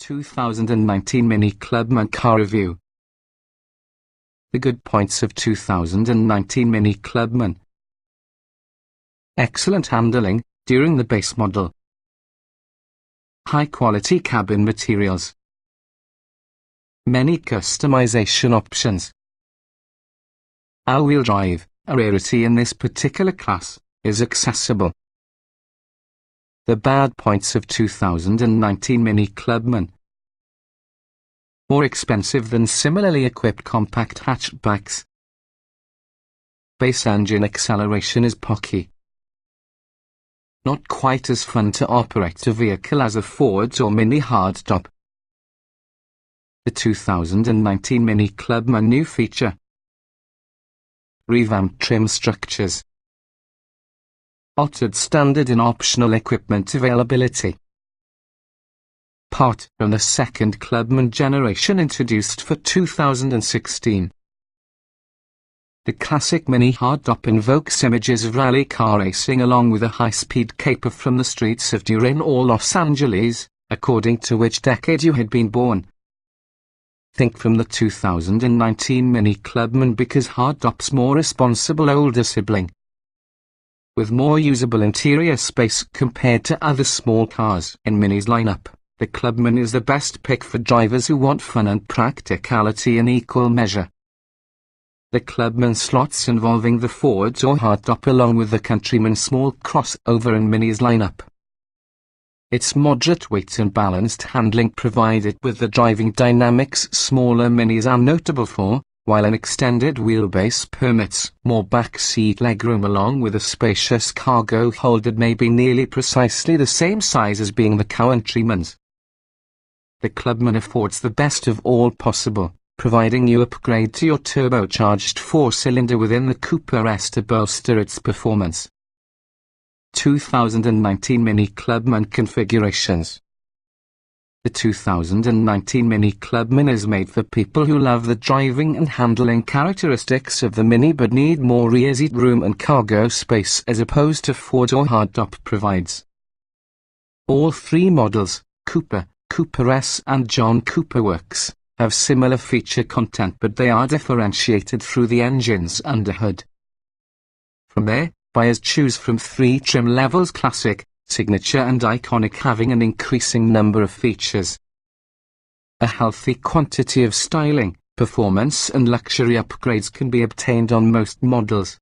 2019 Mini Clubman Car Review. The good points of 2019 Mini Clubman. Excellent handling during the base model. High quality cabin materials. Many customization options. All-wheel drive, a rarity in this particular class, is accessible. The bad points of 2019 Mini Clubman. More expensive than similarly equipped compact hatchbacks. Base engine acceleration is pocky. Not quite as fun to operate a vehicle as a Ford or Mini hardtop. The 2019 Mini Clubman new feature. Revamped trim structures. Altered standard and optional equipment availability. Part from the second Clubman generation introduced for 2016. The classic Mini hardtop invokes images of rally car racing along with a high-speed caper from the streets of Turin or Los Angeles, according to which decade you had been born. Think from the 2019 Mini Clubman because hardtop's more responsible older sibling. With more usable interior space compared to other small cars in Mini's lineup, the Clubman is the best pick for drivers who want fun and practicality in equal measure. The Clubman slots involving the Ford or hardtop along with the Countryman small crossover in Mini's lineup. Its moderate weight and balanced handling provide it with the driving dynamics smaller Minis are notable for, while an extended wheelbase permits more backseat legroom along with a spacious cargo hold that may be nearly precisely the same size as being the Countryman's. The Clubman affords the best of all possible, providing you upgrade to your turbocharged 4-cylinder within the Coupe S to bolster its performance. 2019 Mini Clubman configurations. The 2019 Mini Clubman is made for people who love the driving and handling characteristics of the Mini but need more rear seat room and cargo space as opposed to Ford or hardtop provides. All three models, Coupe, Coupe S and John Coupe Works, have similar feature content but they are differentiated through the engine's underhood. From there, buyers choose from three trim levels: Classic, Signature and Iconic, having an increasing number of features. A healthy quantity of styling, performance and luxury upgrades can be obtained on most models.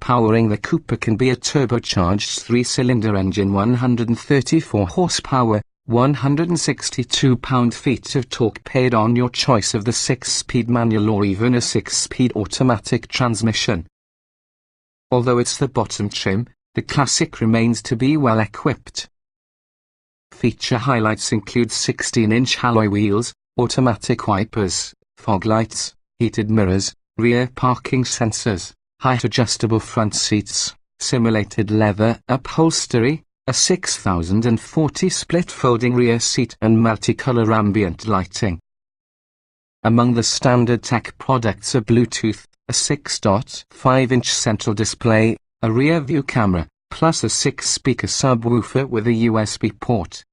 Powering the Coupe can be a turbocharged 3-cylinder engine, 134 horsepower, 162 pound-feet of torque paid on your choice of the 6-speed manual or even a 6-speed automatic transmission. Although it's the bottom trim, the Classic remains to be well equipped. Feature highlights include 16-inch alloy wheels, automatic wipers, fog lights, heated mirrors, rear parking sensors, height-adjustable front seats, simulated leather upholstery, a 6040 split folding rear seat and multicolor ambient lighting. Among the standard tech products are Bluetooth, a 6.5-inch central display, a rear-view camera, plus a 6-speaker subwoofer with a USB port.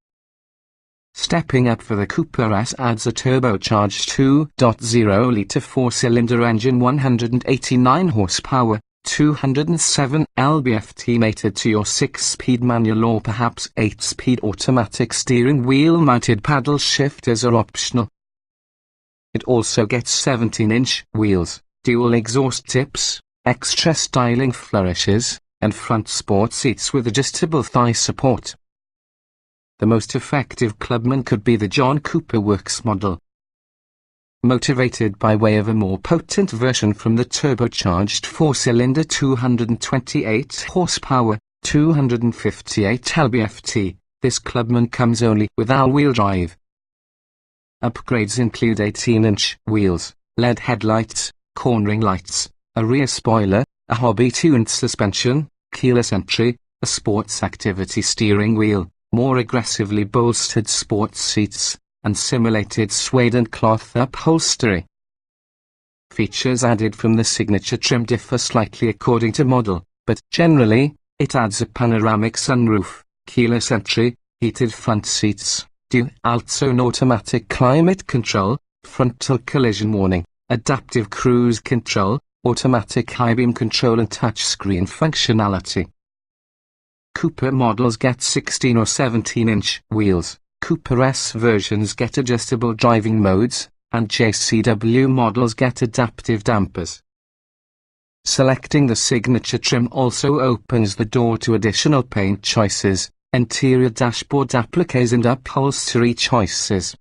Stepping up for the Coupe S adds a turbocharged 2.0-litre 4-cylinder engine, 189 horsepower, 207 lb-ft mated to your 6-speed manual or perhaps 8-speed automatic. Steering wheel-mounted paddle shifters are optional. It also gets 17-inch wheels, dual exhaust tips, extra styling flourishes, and front sport seats with adjustable thigh support. The most effective Clubman could be the John Coupe Works model. Motivated by way of a more potent version from the turbocharged 4-cylinder 228 horsepower, 258 lb-ft, this Clubman comes only with all-wheel drive. Upgrades include 18-inch wheels, LED headlights, cornering lights, a rear spoiler, a hobby-tuned suspension, keyless entry, a sports activity steering wheel, more aggressively bolstered sports seats, and simulated suede and cloth upholstery. Features added from the Signature trim differ slightly according to model, but generally, it adds a panoramic sunroof, keyless entry, heated front seats, dual zone automatic climate control, frontal collision warning, adaptive cruise control, automatic high beam control and touchscreen functionality. Coupe models get 16 or 17-inch wheels, Coupe S versions get adjustable driving modes, and JCW models get adaptive dampers. Selecting the signature trim also opens the door to additional paint choices, interior dashboard appliques and upholstery choices.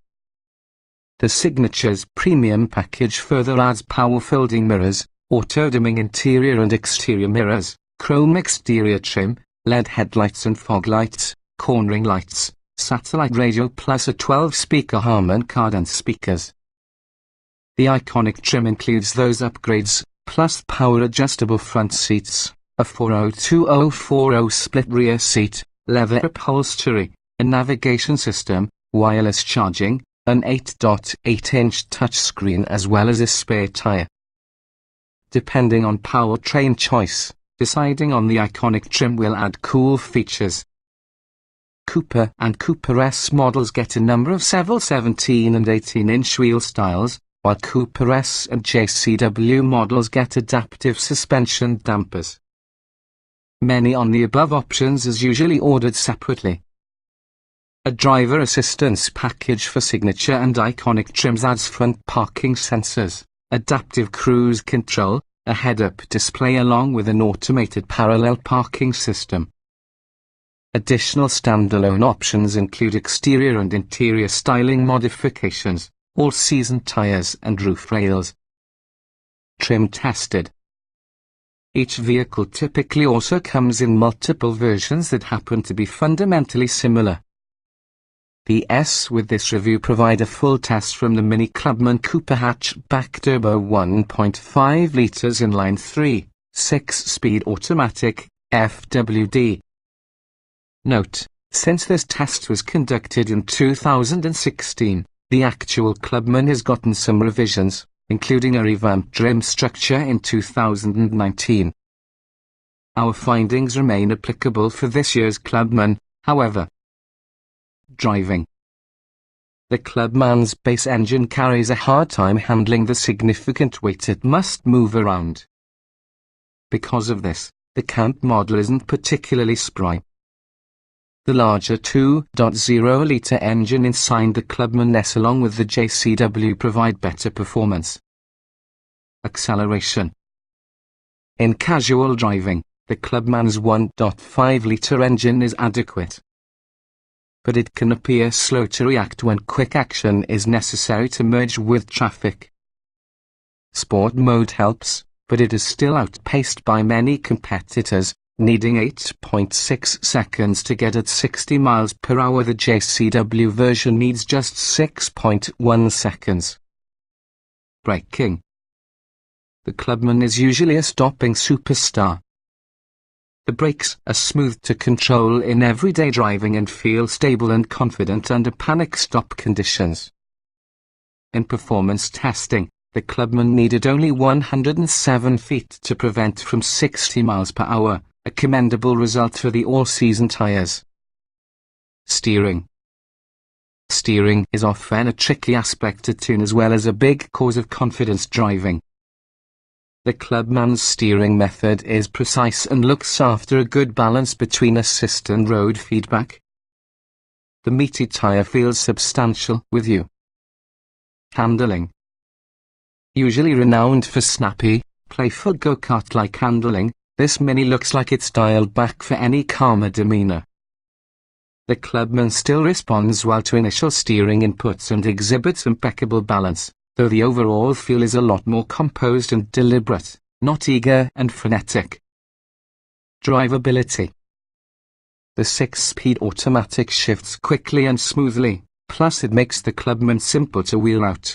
The Signature's premium package further adds power folding mirrors, auto-dimming interior and exterior mirrors, chrome exterior trim, LED headlights and fog lights, cornering lights, satellite radio plus a 12-speaker Harman Kardon speakers. The iconic trim includes those upgrades, plus power-adjustable front seats, a 402/040 split rear seat, leather upholstery, a navigation system, wireless charging, an 8.8-inch touchscreen as well as a spare tire. Depending on powertrain choice, deciding on the iconic trim will add cool features. Coupe and Coupe S models get a number of several 17 and 18-inch wheel styles, while Coupe S and JCW models get adaptive suspension dampers. Many on the above options is usually ordered separately. A driver assistance package for signature and iconic trims adds front parking sensors, adaptive cruise control, a head-up display along with an automated parallel parking system. Additional standalone options include exterior and interior styling modifications, all-season tires and roof rails. Trim tested. Each vehicle typically also comes in multiple versions that happen to be fundamentally similar. The S with this review provide a full test from the Mini Clubman Coupe hatchback turbo 1.5 litres inline 3, 6-speed automatic, FWD. Note, since this test was conducted in 2016, the actual Clubman has gotten some revisions, including a revamped trim structure in 2019. Our findings remain applicable for this year's Clubman, however. Driving. The Clubman's base engine carries a hard time handling the significant weight it must move around. Because of this, the camp model isn't particularly spry. The larger 2.0-litre engine inside the Clubman S along with the JCW provide better performance. Acceleration. In casual driving, the Clubman's 1.5-litre engine is adequate. But it can appear slow to react when quick action is necessary to merge with traffic. Sport mode helps, but it is still outpaced by many competitors, needing 8.6 seconds to get at 60 miles per hour. The JCW version needs just 6.1 seconds. Braking. The Clubman is usually a stopping superstar. The brakes are smooth to control in everyday driving and feel stable and confident under panic stop conditions. In performance testing, the Clubman needed only 107 feet to prevent from 60 miles per hour, a commendable result for the all-season tires. Steering. Steering is often a tricky aspect to tune as well as a big cause of confidence driving. The Clubman's steering method is precise and looks after a good balance between assist and road feedback. The meaty tire feels substantial with you. Handling. Usually renowned for snappy, playful go-kart-like handling, this Mini looks like it's dialed back for any calmer demeanor. The Clubman still responds well to initial steering inputs and exhibits impeccable balance, though the overall feel is a lot more composed and deliberate, not eager and frenetic. Driveability. The 6-speed automatic shifts quickly and smoothly, plus it makes the Clubman simple to wheel out.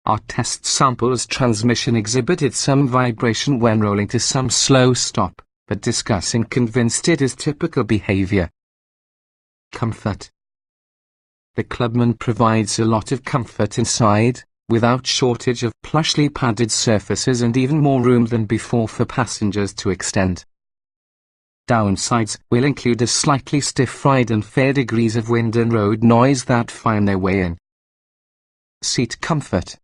Our test sample's transmission exhibited some vibration when rolling to some slow stop, but discussing convinced it is typical behavior. Comfort. The Clubman provides a lot of comfort inside, without shortage of plushly padded surfaces and even more room than before for passengers to extend. Downsides will include a slightly stiff ride and fair degrees of wind and road noise that find their way in. Seat comfort.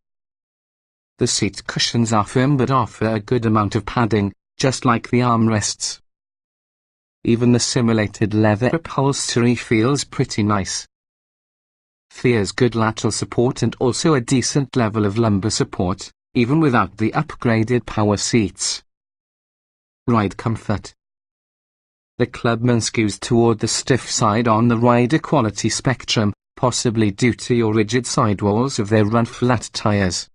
The seat cushions are firm but offer a good amount of padding, just like the armrests. Even the simulated leather upholstery feels pretty nice. There's good lateral support and also a decent level of lumbar support, even without the upgraded power seats. Ride comfort. The Clubman skews toward the stiff side on the rider quality spectrum, possibly due to your rigid sidewalls of their run-flat tires.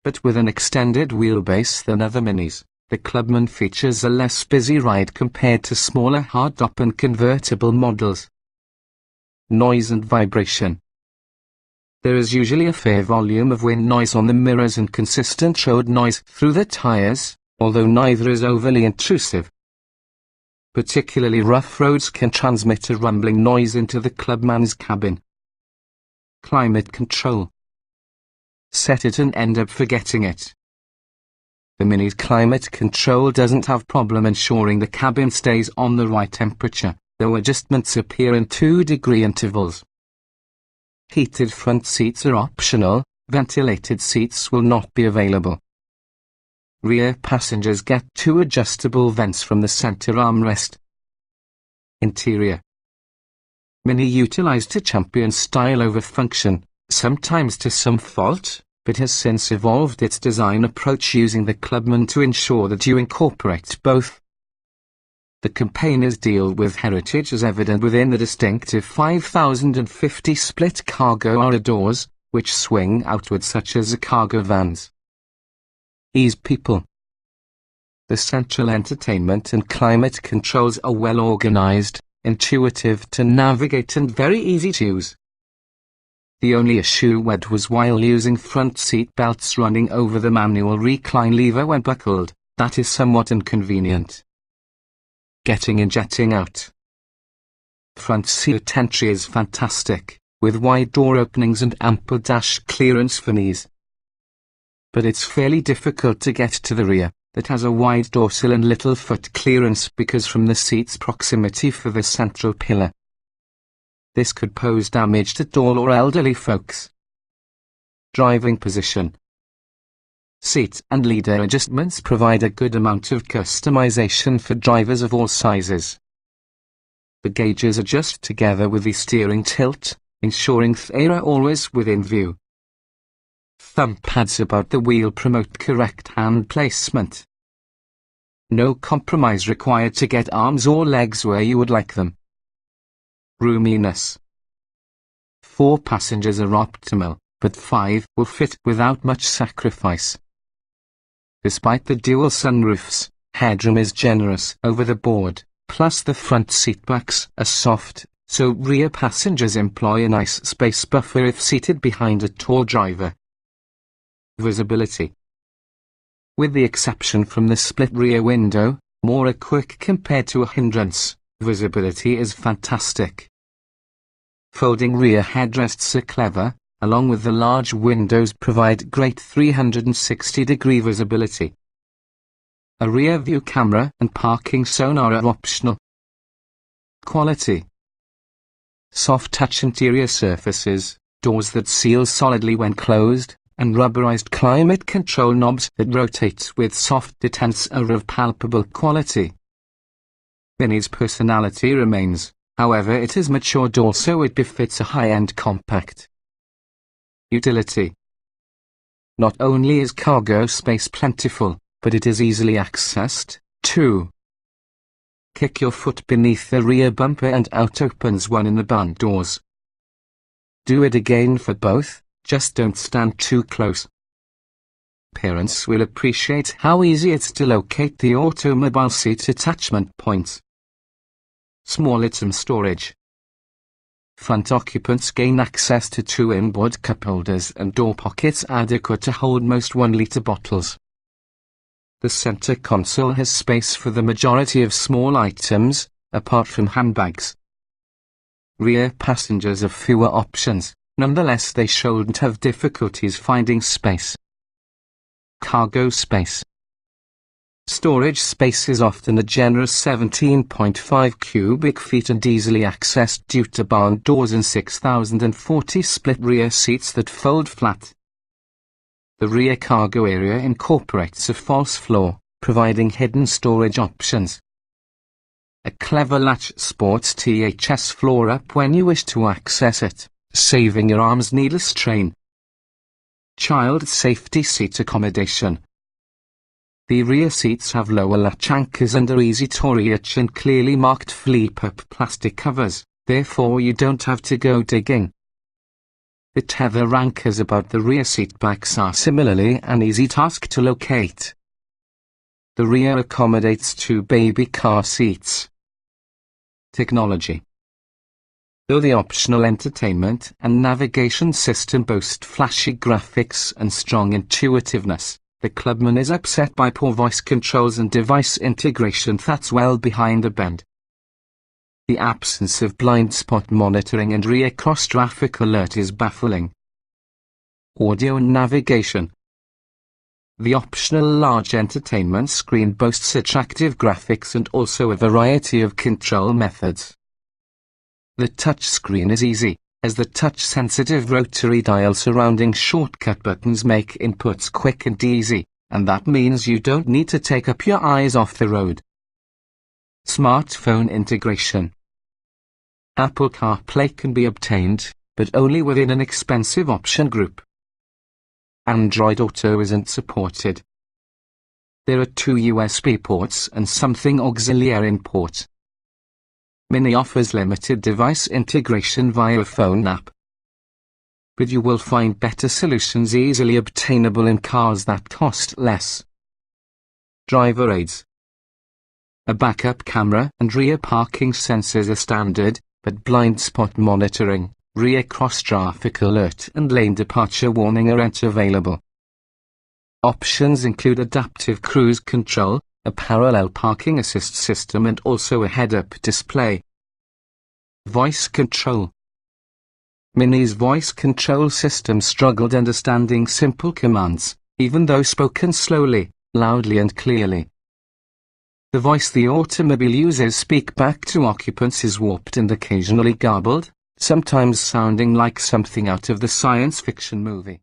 But with an extended wheelbase than other Minis, the Clubman features a less busy ride compared to smaller hardtop and convertible models. Noise and vibration. There is usually a fair volume of wind noise on the mirrors and consistent road noise through the tires, although neither is overly intrusive. Particularly rough roads can transmit a rumbling noise into the Clubman's cabin. Climate control. Set it and end up forgetting it. The Mini's climate control doesn't have problem ensuring the cabin stays on the right temperature, though adjustments appear in 2-degree intervals. Heated front seats are optional, ventilated seats will not be available. Rear passengers get 2 adjustable vents from the center armrest. Interior. Mini utilized to champion style over function, sometimes to some fault, but has since evolved its design approach using the Clubman to ensure that you incorporate both. The campaigners deal with heritage as evident within the distinctive 5050 split cargo aisle doors, which swing outward such as the cargo vans. Ease people. The central entertainment and climate controls are well organized, intuitive to navigate and very easy to use. The only issue was while using front seat belts running over the manual recline lever when buckled. That is somewhat inconvenient. Getting in, jetting out. Front seat entry is fantastic, with wide door openings and ample dash clearance for knees. But it's fairly difficult to get to the rear, that has a wide dorsal and little foot clearance because from the seat's proximity for the central pillar. This could pose damage to tall or elderly folks. Driving position. Seat and leader adjustments provide a good amount of customization for drivers of all sizes. The gauges adjust together with the steering tilt, ensuring they are always within view. Thumb pads about the wheel promote correct hand placement. No compromise required to get arms or legs where you would like them. Roominess. 4 passengers are optimal, but 5 will fit without much sacrifice. Despite the dual sunroofs, headroom is generous over the board, plus the front seatbacks are soft, so rear passengers employ a nice space buffer if seated behind a tall driver. Visibility. With the exception from the split rear window, more a quick compared to a hindrance, visibility is fantastic. Folding rear headrests are clever, along with the large windows provide great 360-degree visibility. A rear view camera and parking sonar are optional. Quality. Soft touch interior surfaces, doors that seal solidly when closed, and rubberized climate control knobs that rotate with soft detents are of palpable quality. Mini's personality remains, however it has matured also it befits a high-end compact. Utility. Not only is cargo space plentiful, but it is easily accessed, too. Kick your foot beneath the rear bumper and out opens one in the barn doors. Do it again for both, just don't stand too close. Parents will appreciate how easy it's to locate the automobile seat attachment points. Small item storage. Front occupants gain access to 2 inboard cup holders and door pockets adequate to hold most 1-litre bottles. The center console has space for the majority of small items, apart from handbags. Rear passengers have fewer options, nonetheless they shouldn't have difficulties finding space. Cargo space. Storage space is often a generous 17.5 cubic feet and easily accessed due to barn doors and 6,040 split rear seats that fold flat. The rear cargo area incorporates a false floor, providing hidden storage options. A clever latch sports THS floor up when you wish to access it, saving your arms needless strain. Child safety seat accommodation. The rear seats have lower latch anchors and are easy to reach and clearly marked flip-up plastic covers, therefore you don't have to go digging. The tether anchors about the rear seat backs are similarly an easy task to locate. The rear accommodates 2 baby car seats. Technology. Though the optional entertainment and navigation system boast flashy graphics and strong intuitiveness, the Clubman is upset by poor voice controls and device integration that's well behind a bend. The absence of blind spot monitoring and rear cross traffic alert is baffling. Audio and navigation. The optional large entertainment screen boasts attractive graphics and also a variety of control methods. The touchscreen is easy, as the touch-sensitive rotary dial surrounding shortcut buttons make inputs quick and easy, and that means you don't need to take up your eyes off the road. Smartphone integration. Apple CarPlay can be obtained, but only within an expensive option group. Android Auto isn't supported. There are 2 USB ports and something auxiliary in port. Mini offers limited device integration via phone app. But you will find better solutions easily obtainable in cars that cost less. Driver aids. A backup camera and rear parking sensors are standard, but blind spot monitoring, rear cross traffic alert and lane departure warning aren't available. Options include adaptive cruise control, a parallel parking assist system and also a head-up display. Voice control. Mini's voice control system struggled understanding simple commands, even though spoken slowly, loudly and clearly. The voice the automobile users speak back to occupants is warped and occasionally garbled, sometimes sounding like something out of the science fiction movie.